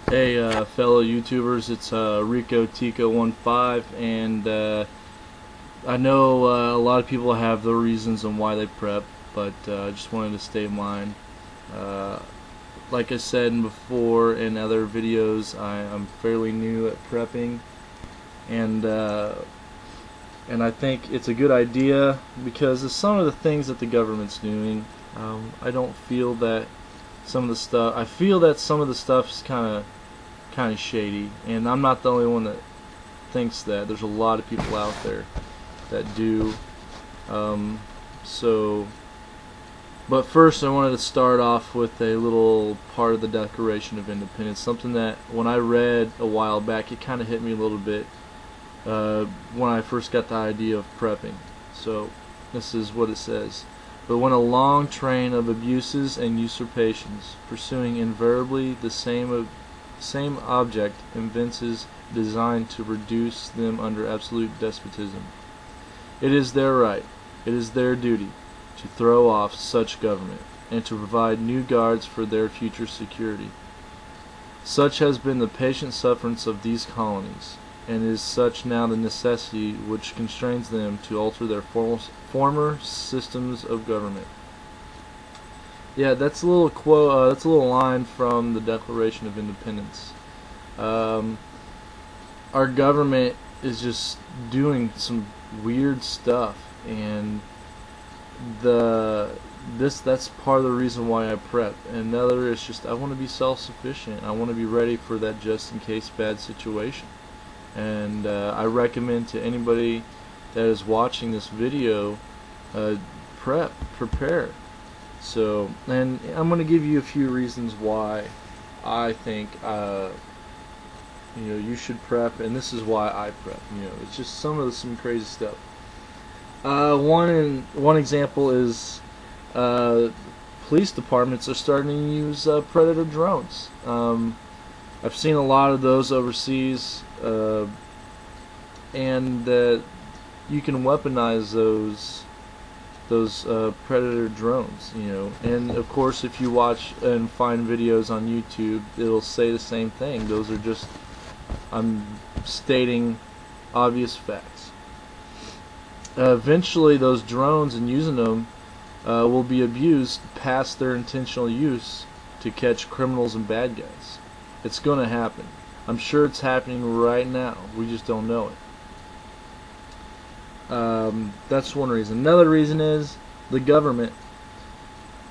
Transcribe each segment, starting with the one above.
Hey, fellow YouTubers, it's Rico Tico15, and I know a lot of people have their reasons on why they prep, but I just wanted to state mine. Uh, like I said before in other videos, I'm fairly new at prepping, and uh, and I think it's a good idea because of some of the things that the government's doing. I don't feel that some of the stuff. I feel that some of the stuff's kind of shady, and I'm not the only one that thinks that. There's a lot of people out there that do. Um, so, but first, I wanted to start off with a little part of the Declaration of Independence, something that when I read a while back, it kind of hit me a little bit when I first got the idea of prepping. So, this is what it says. But when a long train of abuses and usurpations, pursuing invariably the same object, evinces designed to reduce them under absolute despotism, it is their right, it is their duty, to throw off such government, and to provide new guards for their future security. Such has been the patient sufferance of these colonies, and is such now the necessity which constrains them to alter their former systems of government. Yeah, that's a little quote. That's a little line from the Declaration of Independence. Um, our government is just doing some weird stuff, and that's part of the reason why I prep. And another is just I want to be self-sufficient. I want to be ready for that just in case bad situation. And I recommend to anybody that is watching this video, prepare. So, and I'm going to give you a few reasons why I think you should prep, and this is why I prep. It's just some crazy stuff. One example is police departments are starting to use predator drones. I've seen a lot of those overseas, and you can weaponize those predator drones, and of course if you watch and find videos on YouTube, it'll say the same thing. Those are just, I'm stating obvious facts. Eventually those drones and using them will be abused past their intentional use to catch criminals and bad guys. It's going to happen. I'm sure it's happening right now. We just don't know it. That's one reason. Another reason is the government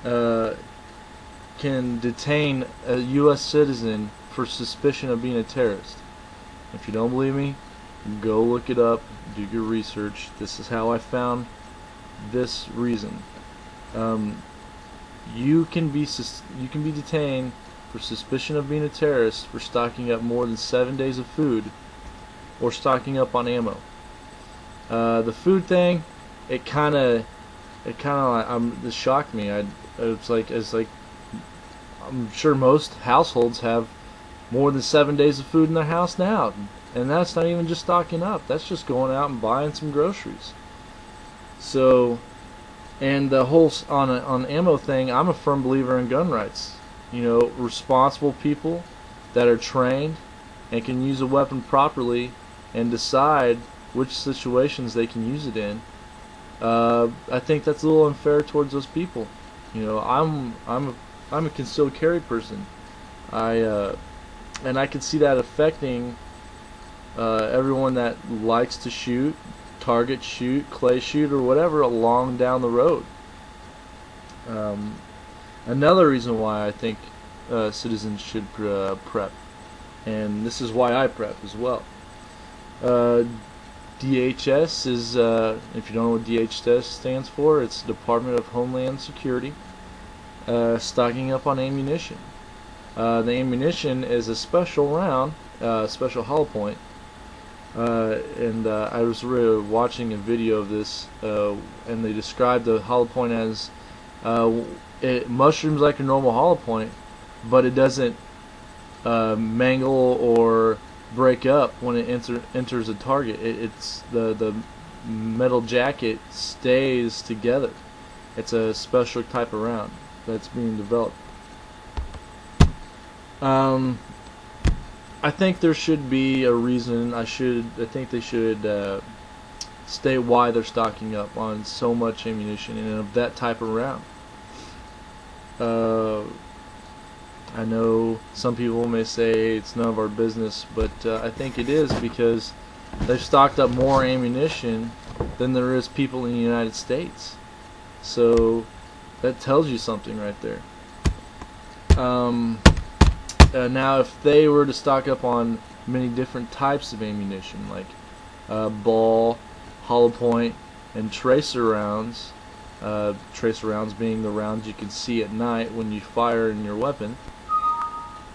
can detain a U.S. citizen for suspicion of being a terrorist. If you don't believe me, go look it up, do your research. This is how I found this reason. You can be detained for suspicion of being a terrorist for stocking up more than 7 days of food or stocking up on ammo. The food thing, it shocked me. It's like I'm sure most households have more than 7 days of food in their house now, and that's not even just stocking up. That's just going out and buying some groceries. So, and the whole on ammo thing, I'm a firm believer in gun rights. Responsible people that are trained and can use a weapon properly and decide which situations they can use it in. I think that's a little unfair towards those people. I'm a concealed carry person. And I can see that affecting everyone that likes to shoot, target shoot, clay shoot, or whatever along down the road. Another reason why I think citizens should prep, and this is why I prep as well. DHS is, if you don't know what DHS stands for, it's Department of Homeland Security, stocking up on ammunition. The ammunition is a special round, special hollow point, and I was really watching a video of this, and they described the hollow point as it mushrooms like a normal hollow point, but it doesn't mangle or break up when it enters a target. It's the metal jacket stays together. It's a special type of round that's being developed. I think there should be a reason. I think they should state why they're stocking up on so much ammunition and of that type of round. I know some people may say it's none of our business, but I think it is, because they've stocked up more ammunition than there is people in the United States. So that tells you something right there. Now, if they were to stock up on many different types of ammunition, like ball, hollow point, and tracer rounds, tracer rounds being the rounds you can see at night when you fire in your weapon,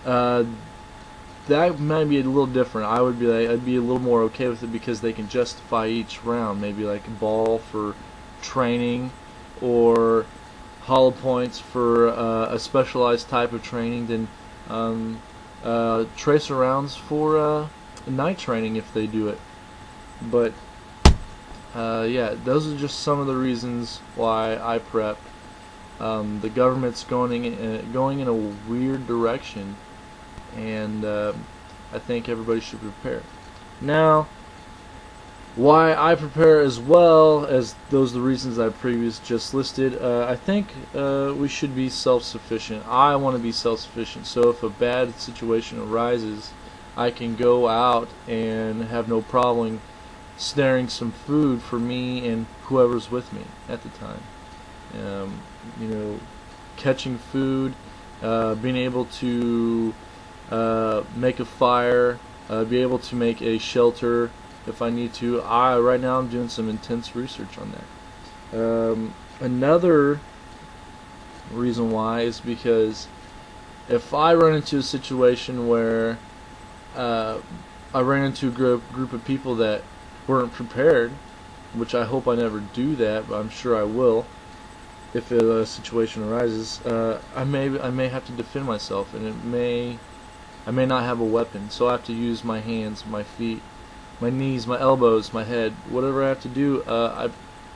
that might be a little different. I'd be a little more okay with it, because they can justify each round. Maybe like a ball for training, or hollow points for a specialized type of training, then tracer rounds for night training if they do it. But yeah, those are just some of the reasons why I prep. The government's going in a weird direction, and I think everybody should prepare. Now, why I prepare as well as those are the reasons I previously just listed. I think we should be self-sufficient. I want to be self-sufficient, so if a bad situation arises, I can go out and have no problem snaring some food for me and whoever's with me at the time. You know, catching food, being able to make a fire, be able to make a shelter if I need to. Right now I'm doing some intense research on that. Another reason why is because if I run into a situation where I ran into a group of people that weren't prepared, which I hope I never do that, but I'm sure I will if a situation arises, I may have to defend myself, and I may not have a weapon, so I have to use my hands, my feet, my knees, my elbows, my head, whatever I have to do.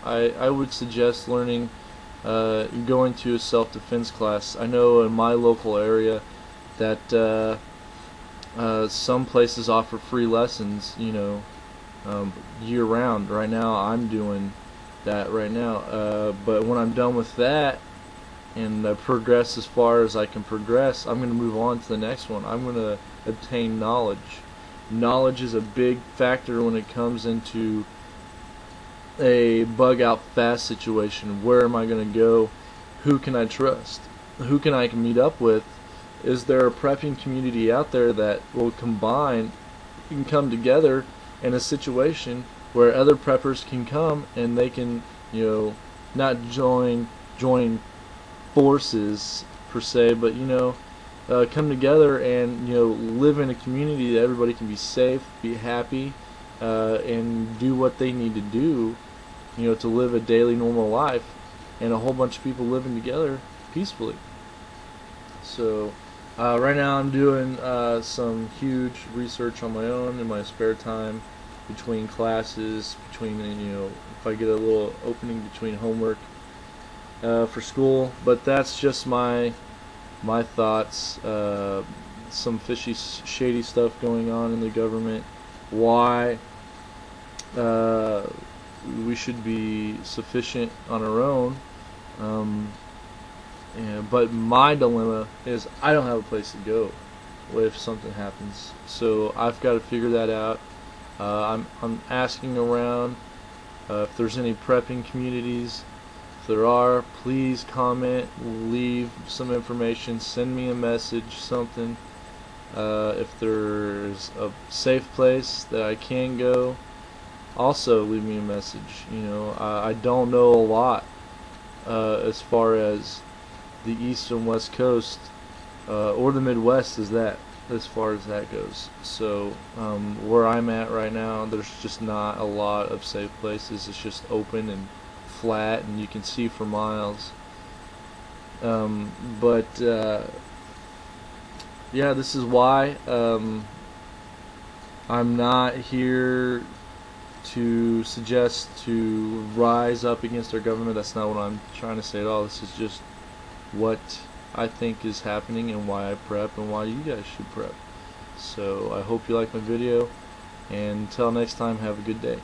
I would suggest learning, going to a self-defense class. I know in my local area that some places offer free lessons, you know, year-round. Right now I'm doing that right now, but when I'm done with that and progress as far as I can progress, I'm going to move on to the next one. I'm going to obtain knowledge. Knowledge is a big factor when it comes into a bug out fast situation. Where am I going to go? Who can I trust? Who can I meet up with? Is there a prepping community out there that will combine and come together in a situation where other preppers can come and they can, you know, not join forces per se, but, you know, come together and, you know, live in a community that everybody can be safe, be happy, and do what they need to do, you know, to live a daily normal life, and a whole bunch of people living together peacefully. So right now I'm doing some huge research on my own in my spare time, between classes, between, you know, if I get a little opening between homework for school. But that's just my thoughts. Some fishy, shady stuff going on in the government. Why we should be sufficient on our own. But my dilemma is I don't have a place to go if something happens. So I've got to figure that out. I'm asking around if there's any prepping communities. If there are, please comment, leave some information, send me a message, something. If there's a safe place that I can go, also leave me a message. You know, I don't know a lot as far as the East and West Coast or the Midwest as far as that goes. So where I'm at right now, there's just not a lot of safe places. It's just open and flat and you can see for miles. But yeah, this is why I'm not here to suggest to rise up against our government. That's not what I'm trying to say at all. This is just what I think is happening and why I prep and why you guys should prep. So I hope you like my video, and until next time, have a good day.